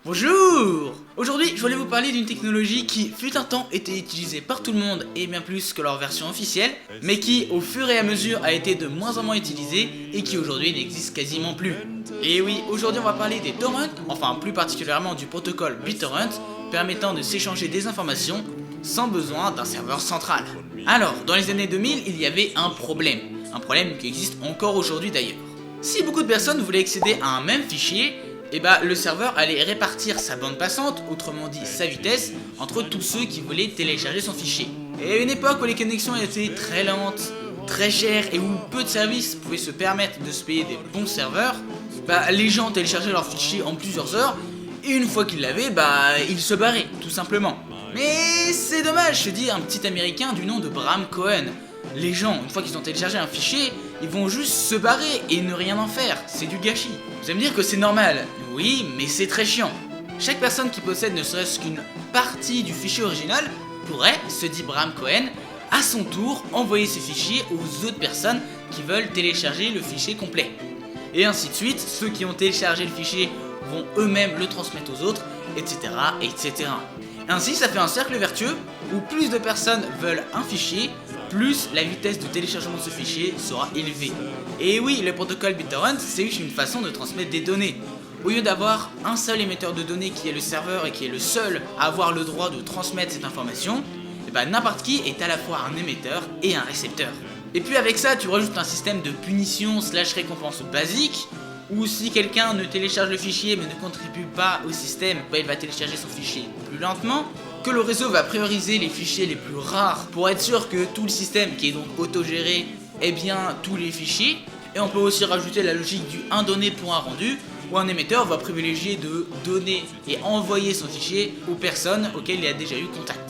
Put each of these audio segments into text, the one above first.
Bonjour! Aujourd'hui, je voulais vous parler d'une technologie qui, fut un temps, était utilisée par tout le monde et bien plus que leur version officielle, mais qui, au fur et à mesure, a été de moins en moins utilisée et qui aujourd'hui n'existe quasiment plus. Et oui, aujourd'hui on va parler des torrents, enfin plus particulièrement du protocole BitTorrent, permettant de s'échanger des informations sans besoin d'un serveur central. Alors, dans les années 2000, il y avait un problème qui existe encore aujourd'hui d'ailleurs. Si beaucoup de personnes voulaient accéder à un même fichier, le serveur allait répartir sa bande passante, autrement dit sa vitesse, entre tous ceux qui voulaient télécharger son fichier. Et à une époque où les connexions étaient très lentes, très chères et où peu de services pouvaient se permettre de se payer des bons serveurs, les gens téléchargeaient leur fichier en plusieurs heures et une fois qu'ils l'avaient, ils se barraient, tout simplement. Mais c'est dommage, se dit un petit américain du nom de Bram Cohen. Les gens, une fois qu'ils ont téléchargé un fichier, ils vont juste se barrer et ne rien en faire, c'est du gâchis. Vous allez me dire que c'est normal, oui, mais c'est très chiant. Chaque personne qui possède ne serait-ce qu'une partie du fichier original pourrait, se dit Bram Cohen, à son tour envoyer ses fichiers aux autres personnes qui veulent télécharger le fichier complet. Et ainsi de suite, ceux qui ont téléchargé le fichier vont eux-mêmes le transmettre aux autres, etc., etc. Ainsi, ça fait un cercle vertueux où plus de personnes veulent un fichier, plus la vitesse de téléchargement de ce fichier sera élevée. Et oui, le protocole BitTorrent, c'est juste une façon de transmettre des données. Au lieu d'avoir un seul émetteur de données qui est le serveur et qui est le seul à avoir le droit de transmettre cette information, n'importe qui est à la fois un émetteur et un récepteur. Et puis avec ça, tu rajoutes un système de punition / récompense basique, où si quelqu'un ne télécharge le fichier mais ne contribue pas au système, il va télécharger son fichier plus lentement, que le réseau va prioriser les fichiers les plus rares pour être sûr que tout le système qui est donc autogéré ait bien tous les fichiers. Et on peut aussi rajouter la logique du un donné pour un rendu, où un émetteur va privilégier de donner et envoyer son fichier aux personnes auxquelles il a déjà eu contact.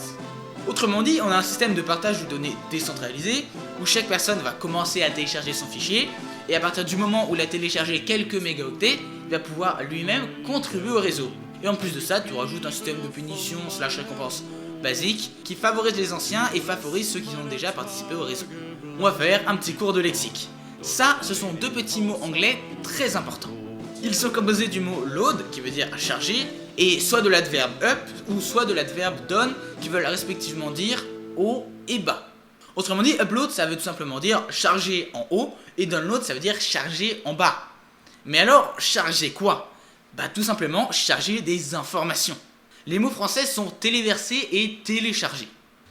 Autrement dit, on a un système de partage de données décentralisé, où chaque personne va commencer à télécharger son fichier, et à partir du moment où il a téléchargé quelques mégaoctets, il va pouvoir lui-même contribuer au réseau. Et en plus de ça, tu rajoutes un système de punition / récompense basique qui favorise les anciens et favorise ceux qui ont déjà participé au réseau. On va faire un petit cours de lexique. Ça, ce sont deux petits mots anglais très importants. Ils sont composés du mot load, qui veut dire charger, et soit de l'adverbe up, ou soit de l'adverbe down, qui veulent respectivement dire haut et bas. Autrement dit, upload, ça veut tout simplement dire charger en haut, et download, ça veut dire charger en bas. Mais alors, charger quoi ? Tout simplement charger des informations. Les mots français sont téléversé et télécharger.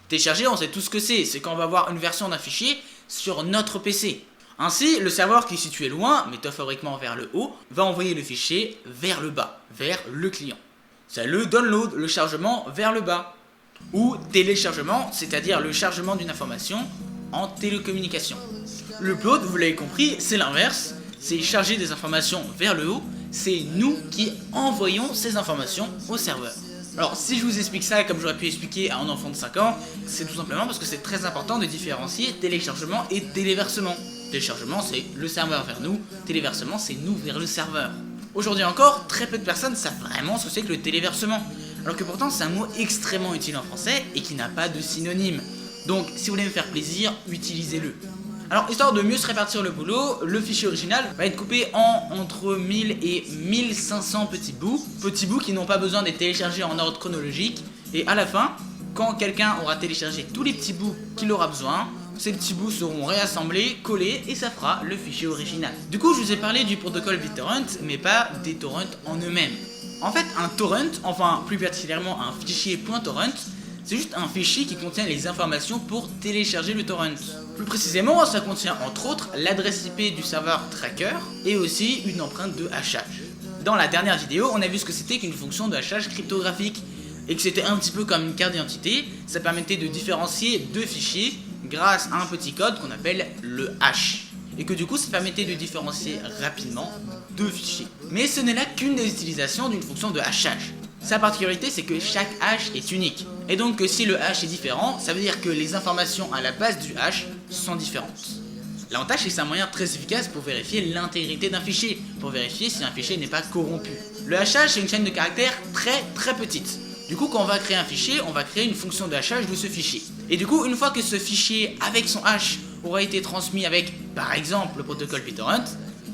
Télécharger, on sait tout ce que c'est quand on va voir une version d'un fichier sur notre PC. Ainsi, le serveur qui est situé loin, métaphoriquement vers le haut, va envoyer le fichier vers le bas, vers le client. C'est le download, le chargement vers le bas. Ou téléchargement, c'est-à-dire le chargement d'une information en télécommunication. L'upload, vous l'avez compris, c'est l'inverse, c'est charger des informations vers le haut, c'est nous qui envoyons ces informations au serveur. Alors si je vous explique ça comme j'aurais pu expliquer à un enfant de 5 ans, c'est tout simplement parce que c'est très important de différencier téléchargement et téléversement. Téléchargement, c'est le serveur vers nous, téléversement, c'est nous vers le serveur. Aujourd'hui encore, très peu de personnes savent vraiment ce que c'est que le téléversement, alors que pourtant c'est un mot extrêmement utile en français et qui n'a pas de synonyme. Donc si vous voulez me faire plaisir, utilisez-le. Alors, histoire de mieux se répartir le boulot, le fichier original va être coupé entre 1000 et 1500 petits bouts qui n'ont pas besoin d'être téléchargés en ordre chronologique, et à la fin, quand quelqu'un aura téléchargé tous les petits bouts qu'il aura besoin, ces petits bouts seront réassemblés, collés, et ça fera le fichier original. Du coup, je vous ai parlé du protocole BitTorrent, mais pas des torrents en eux-mêmes. En fait, un torrent, enfin plus particulièrement un fichier .torrent, c'est juste un fichier qui contient les informations pour télécharger le torrent. Plus précisément, ça contient entre autres l'adresse IP du serveur tracker et aussi une empreinte de hachage. Dans la dernière vidéo, on a vu ce que c'était qu'une fonction de hachage cryptographique et que c'était un petit peu comme une carte d'identité, ça permettait de différencier deux fichiers grâce à un petit code qu'on appelle le hash. Et que du coup, ça permettait de différencier rapidement deux fichiers. Mais ce n'est là qu'une des utilisations d'une fonction de hachage. Sa particularité, c'est que chaque hash est unique. Et donc que si le hash est différent, ça veut dire que les informations à la base du hash sont différentes. L'avantage, c'est que c'est un moyen très efficace pour vérifier l'intégrité d'un fichier, pour vérifier si un fichier n'est pas corrompu. Le hachage, c'est une chaîne de caractères très petite. Du coup, quand on va créer un fichier, on va créer une fonction de hachage de ce fichier. Et du coup, une fois que ce fichier, avec son hash, aura été transmis avec, par exemple, le protocole BitTorrent,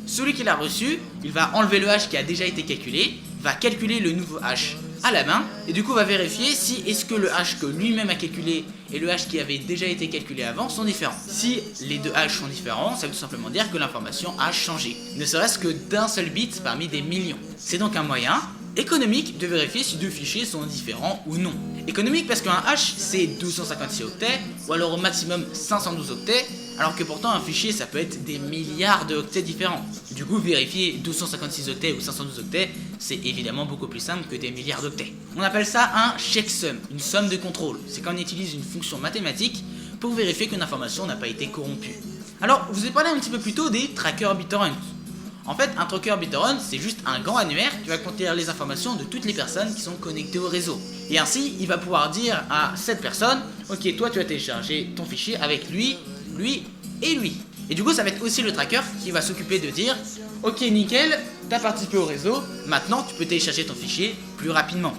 celui qui l'a reçu, il va enlever le hash qui a déjà été calculé, va calculer le nouveau hash à la main et du coup va vérifier si est-ce que le hash que lui-même a calculé et le hash qui avait déjà été calculé avant sont différents. Si les deux hash sont différents, ça veut tout simplement dire que l'information a changé, ne serait-ce que d'un seul bit parmi des millions. C'est donc un moyen économique de vérifier si deux fichiers sont différents ou non. Économique parce qu'un hash c'est 256 octets ou alors au maximum 512 octets, alors que pourtant un fichier ça peut être des milliards de octets différents. Du coup vérifier 256 octets ou 512 octets c'est évidemment beaucoup plus simple que des milliards d'octets. On appelle ça un checksum, une somme de contrôle. C'est quand on utilise une fonction mathématique pour vérifier qu'une information n'a pas été corrompue. Alors je vous ai parlé un petit peu plus tôt des trackers BitTorrent. En fait, un tracker BitTorrent, c'est juste un grand annuaire qui va contenir les informations de toutes les personnes qui sont connectées au réseau. Et ainsi, il va pouvoir dire à cette personne, ok, toi tu as téléchargé ton fichier avec lui, lui et lui. Et du coup, ça va être aussi le tracker qui va s'occuper de dire, ok, nickel, t'as participé au réseau, maintenant tu peux télécharger ton fichier plus rapidement.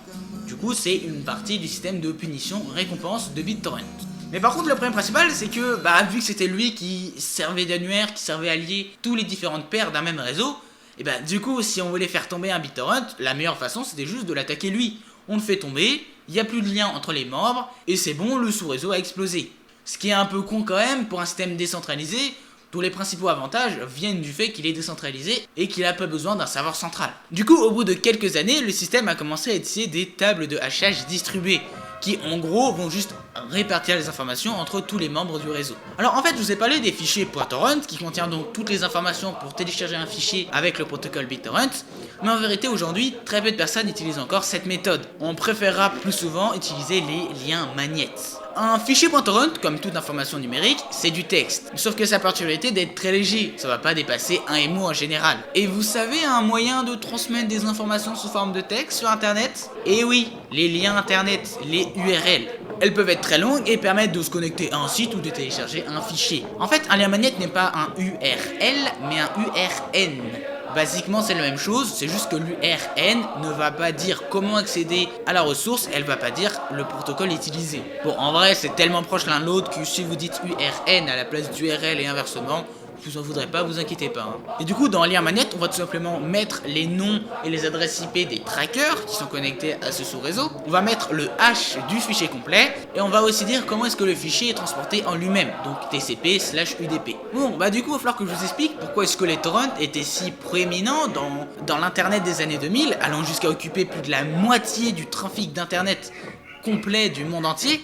Du coup, c'est une partie du système de punition-récompense de BitTorrent. Mais par contre le problème principal c'est que vu que c'était lui qui servait d'annuaire, qui servait à lier tous les différentes paires d'un même réseau, et du coup si on voulait faire tomber un BitTorrent, la meilleure façon c'était juste de l'attaquer lui. On le fait tomber, il n'y a plus de lien entre les membres, et c'est bon, le sous-réseau a explosé. Ce qui est un peu con quand même pour un système décentralisé, dont les principaux avantages viennent du fait qu'il est décentralisé et qu'il n'a pas besoin d'un serveur central. Du coup au bout de quelques années, le système a commencé à utiliser des tables de hachage distribuées, qui en gros vont juste répartir les informations entre tous les membres du réseau. Alors en fait je vous ai parlé des fichiers .torrent qui contient donc toutes les informations pour télécharger un fichier avec le protocole BitTorrent, mais en vérité aujourd'hui très peu de personnes utilisent encore cette méthode. On préférera plus souvent utiliser les liens magnets. Un fichier .torrent, comme toute information numérique, c'est du texte. Sauf que sa particularité d'être très léger, ça va pas dépasser 1 MO en général. Et vous savez un moyen de transmettre des informations sous forme de texte sur internet? Eh oui, les liens internet, les URL. Elles peuvent être très longues et permettre de se connecter à un site ou de télécharger un fichier. En fait, un lien magnet n'est pas un URL, mais un URN. Basiquement c'est la même chose, c'est juste que l'URN ne va pas dire comment accéder à la ressource, elle va pas dire le protocole utilisé. Bon en vrai c'est tellement proche l'un de l'autre que si vous dites URN à la place d'URL et inversement, je vous en voudrais pas, vous inquiétez pas. Et du coup dans un lien magnet on va tout simplement mettre les noms et les adresses IP des trackers qui sont connectés à ce sous-réseau. On va mettre le hash du fichier complet et on va aussi dire comment est-ce que le fichier est transporté en lui-même, donc TCP/UDP. Bon du coup il va falloir que je vous explique pourquoi est-ce que les torrents étaient si proéminents dans l'internet des années 2000, allant jusqu'à occuper plus de la moitié du trafic d'internet complet du monde entier,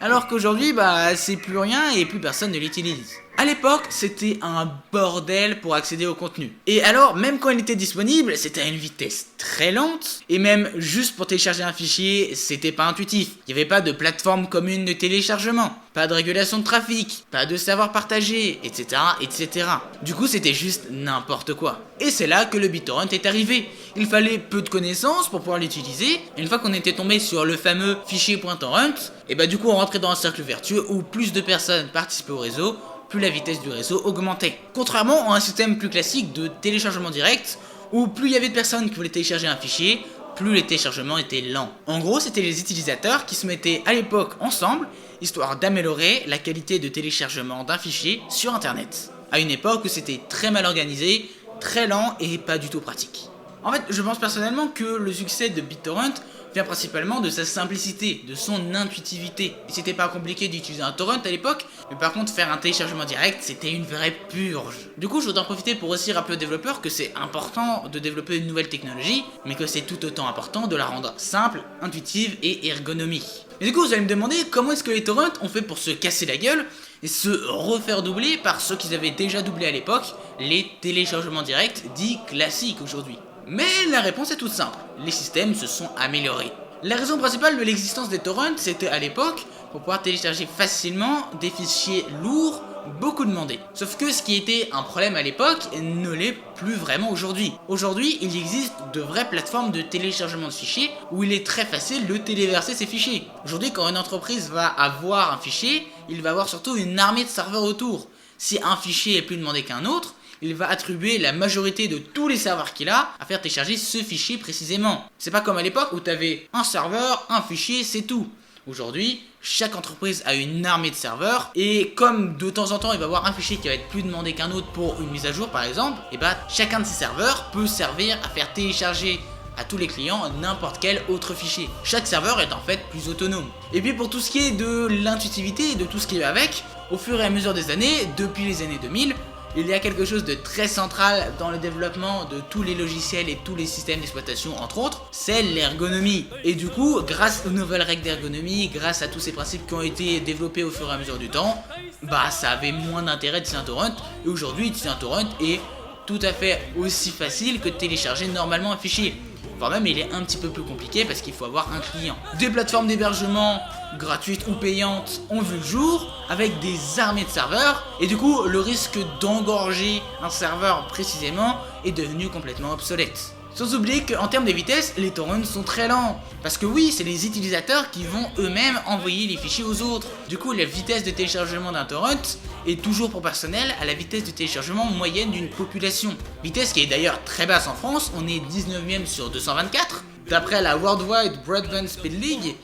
alors qu'aujourd'hui c'est plus rien et plus personne ne l'utilise. À l'époque, c'était un bordel pour accéder au contenu. Et alors, même quand il était disponible, c'était à une vitesse très lente. Et même juste pour télécharger un fichier, c'était pas intuitif. Il n'y avait pas de plateforme commune de téléchargement, pas de régulation de trafic, pas de serveur partagé, etc., etc. Du coup, c'était juste n'importe quoi. Et c'est là que le BitTorrent est arrivé. Il fallait peu de connaissances pour pouvoir l'utiliser. Et une fois qu'on était tombé sur le fameux fichier.torrent, et du coup, on rentrait dans un cercle vertueux où plus de personnes participaient au réseau, plus la vitesse du réseau augmentait. Contrairement à un système plus classique de téléchargement direct, où plus il y avait de personnes qui voulaient télécharger un fichier, plus les téléchargements étaient lents. En gros, c'était les utilisateurs qui se mettaient à l'époque ensemble, histoire d'améliorer la qualité de téléchargement d'un fichier sur internet. À une époque où c'était très mal organisé, très lent et pas du tout pratique. En fait, je pense personnellement que le succès de BitTorrent vient principalement de sa simplicité, de son intuitivité. Et c'était pas compliqué d'utiliser un torrent à l'époque, mais par contre faire un téléchargement direct, c'était une vraie purge. Du coup, je voudrais en profiter pour aussi rappeler aux développeurs que c'est important de développer une nouvelle technologie, mais que c'est tout autant important de la rendre simple, intuitive et ergonomique. Et du coup, vous allez me demander comment est-ce que les torrents ont fait pour se casser la gueule et se refaire doubler par ceux qu'ils avaient déjà doublé à l'époque, les téléchargements directs dits classiques aujourd'hui. Mais la réponse est toute simple, les systèmes se sont améliorés. La raison principale de l'existence des torrents, c'était à l'époque pour pouvoir télécharger facilement des fichiers lourds, beaucoup demandés. Sauf que ce qui était un problème à l'époque ne l'est plus vraiment aujourd'hui. Aujourd'hui, il existe de vraies plateformes de téléchargement de fichiers où il est très facile de téléverser ces fichiers. Aujourd'hui, quand une entreprise va avoir un fichier, il va avoir surtout une armée de serveurs autour. Si un fichier est plus demandé qu'un autre, il va attribuer la majorité de tous les serveurs qu'il a à faire télécharger ce fichier précisément. C'est pas comme à l'époque où tu avais un serveur, un fichier, c'est tout. Aujourd'hui, chaque entreprise a une armée de serveurs et comme de temps en temps il va y avoir un fichier qui va être plus demandé qu'un autre pour une mise à jour par exemple, et chacun de ces serveurs peut servir à faire télécharger à tous les clients n'importe quel autre fichier. Chaque serveur est en fait plus autonome. Et puis pour tout ce qui est de l'intuitivité et de tout ce qui va avec, au fur et à mesure des années, depuis les années 2000, il y a quelque chose de très central dans le développement de tous les logiciels et tous les systèmes d'exploitation entre autres, c'est l'ergonomie. Et du coup, grâce aux nouvelles règles d'ergonomie, grâce à tous ces principes qui ont été développés au fur et à mesure du temps, bah ça avait moins d'intérêt d'utiliser un torrent, et aujourd'hui utiliser un torrent est tout à fait aussi facile que de télécharger normalement un fichier. Voire même il est un petit peu plus compliqué parce qu'il faut avoir un client. Des plateformes d'hébergement gratuites ou payantes ont vu le jour avec des armées de serveurs et du coup le risque d'engorger un serveur précisément est devenu complètement obsolète. Sans oublier qu'en termes de vitesse, les torrents sont très lents. Parce que oui, c'est les utilisateurs qui vont eux-mêmes envoyer les fichiers aux autres. Du coup, la vitesse de téléchargement d'un torrent est toujours proportionnelle à la vitesse de téléchargement moyenne d'une population. Vitesse qui est d'ailleurs très basse en France, on est 19ème sur 224, d'après la Worldwide Broadband Speed League.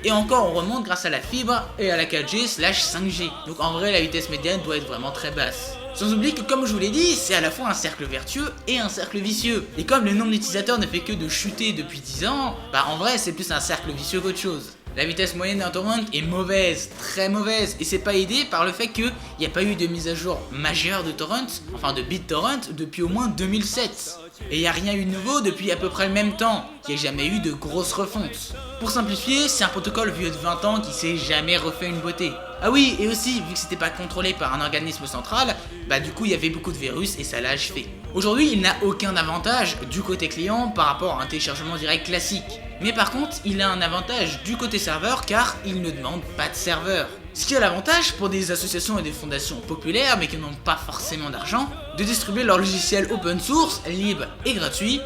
Et encore on remonte grâce à la fibre et à la 4G/5G. Donc en vrai la vitesse médiane doit être vraiment très basse. Sans oublier que comme je vous l'ai dit, c'est à la fois un cercle vertueux et un cercle vicieux. Et comme le nombre d'utilisateurs ne fait que de chuter depuis 10 ans, bah en vrai c'est plus un cercle vicieux qu'autre chose. La vitesse moyenne d'un torrent est mauvaise, très mauvaise, et c'est pas aidé par le fait qu'il n'y a pas eu de mise à jour majeure de torrent, enfin de BitTorrent, depuis au moins 2007. Et il n'y a rien eu de nouveau depuis à peu près le même temps, il n'y a jamais eu de grosse refonte. Pour simplifier, c'est un protocole vieux de 20 ans qui s'est jamais refait une beauté. Ah oui, et aussi, vu que c'était pas contrôlé par un organisme central, bah du coup il y avait beaucoup de virus et ça l'a achevé. Aujourd'hui, il n'a aucun avantage du côté client par rapport à un téléchargement direct classique. Mais par contre, il a un avantage du côté serveur car il ne demande pas de serveur. Ce qui a l'avantage pour des associations et des fondations populaires mais qui n'ont pas forcément d'argent, de distribuer leur logiciel open source, libre et gratuit,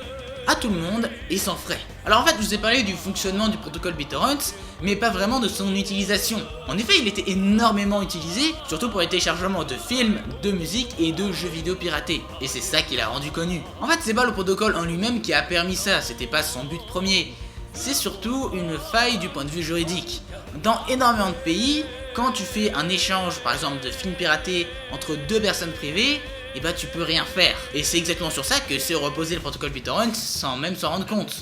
à tout le monde et sans frais. Alors en fait, je vous ai parlé du fonctionnement du protocole BitTorrent, mais pas vraiment de son utilisation. En effet, il était énormément utilisé, surtout pour les téléchargements de films, de musique et de jeux vidéo piratés. Et c'est ça qui l'a rendu connu. En fait, c'est pas le protocole en lui-même qui a permis ça, c'était pas son but premier. C'est surtout une faille du point de vue juridique. Dans énormément de pays, quand tu fais un échange, par exemple de films piratés entre deux personnes privées, et bah tu peux rien faire. Et c'est exactement sur ça que s'est reposé le protocole BitTorrent sans même s'en rendre compte.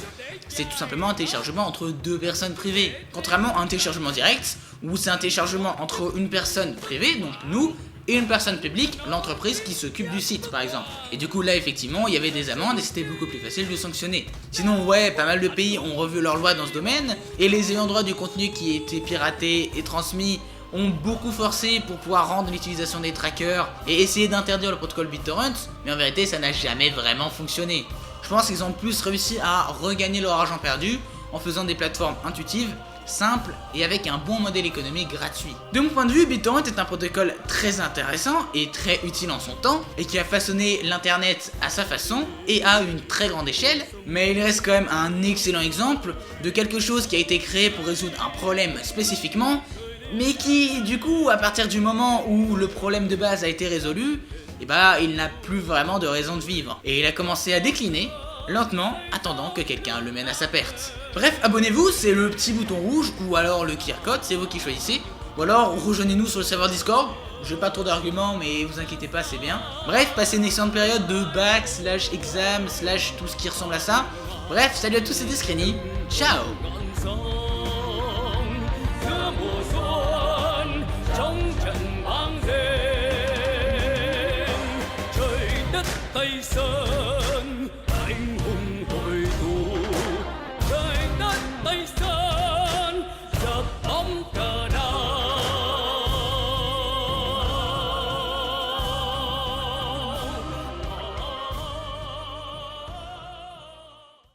C'est tout simplement un téléchargement entre deux personnes privées. Contrairement à un téléchargement direct, où c'est un téléchargement entre une personne privée, donc nous, et une personne publique, l'entreprise qui s'occupe du site par exemple. Et du coup là effectivement il y avait des amendes et c'était beaucoup plus facile de sanctionner. Sinon ouais, pas mal de pays ont revu leurs lois dans ce domaine, et les ayants droit du contenu qui était piraté et transmis ont beaucoup forcé pour pouvoir rendre l'utilisation des trackers et essayer d'interdire le protocole BitTorrent, mais en vérité ça n'a jamais vraiment fonctionné. Je pense qu'ils ont plus réussi à regagner leur argent perdu en faisant des plateformes intuitives, simples et avec un bon modèle économique gratuit. De mon point de vue, BitTorrent est un protocole très intéressant et très utile en son temps et qui a façonné l'internet à sa façon et à une très grande échelle, mais il reste quand même un excellent exemple de quelque chose qui a été créé pour résoudre un problème spécifiquement, mais qui, du coup, à partir du moment où le problème de base a été résolu, et bah, il n'a plus vraiment de raison de vivre. Et il a commencé à décliner, lentement, attendant que quelqu'un le mène à sa perte. Bref, abonnez-vous, c'est le petit bouton rouge, ou alors le QR code, c'est vous qui choisissez. Ou alors, rejoignez-nous sur le serveur Discord. J'ai pas trop d'arguments, mais vous inquiétez pas, c'est bien. Bref, passez une excellente période de bac, /exam, / tout ce qui ressemble à ça. Bref, salut à tous, c'était Screenny. Ciao. 征阵茫然，追得低身，英雄去渡，追得低身，入暗間。